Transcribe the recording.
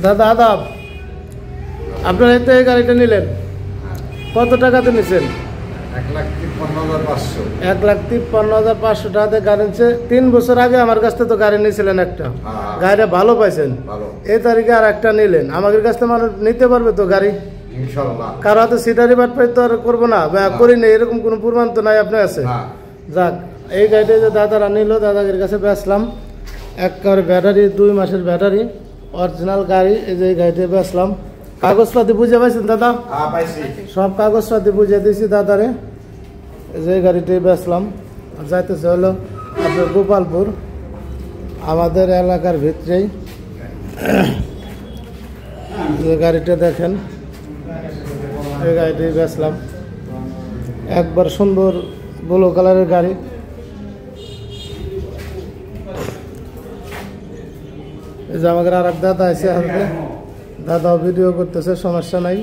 দাদা আদাব, আপনারা তো এই গাড়িটা নিলেন, কত টাকাতে নিছেন? 1,53,500 টাকাতে গাড়ি নিচ্ছে। 3 বছর আগে আমার কাছ থেকে তো গাড়ি নিয়েছিলেন একটা, গাড়িটা ভালো পাইছেন, এই তারিখে আর একটা নিলেন। আমাদের কাছ থেকে মানুষ নিতে পারবে তো গাড়ি? কারো হাতে সিটারি বাট পাই তো আর করবো না, করি না, এরকম কোনো প্রমাণ তো নাই আপনার কাছে। যাক, এই গাড়িটা যে দাদারা নিল, দাদাদের কাছে বেচলাম। একবারে ব্যাটারি, 2 মাসের ব্যাটারি, অরিজিনাল গাড়ি। এই যে এই গাড়িটা বেচলাম। কাগজপাতি বুঝে পাইছেন দাদা? সব কাগজপাতি বুঝে দিয়েছি দাদারে। এই যে গাড়িটাই বেচলাম। যাইতেছে হলো আপনার গোপালপুর, আমাদের এলাকার ভিতরেই। যে গাড়িটা দেখেন, এই গাড়িটাই বেচলাম। একবার সুন্দর ব্লু কালারের গাড়ি। এই যে আমাদের আর এক দাদা আছে, দাদাও ভিডিও করতেছে, সমস্যা নাই।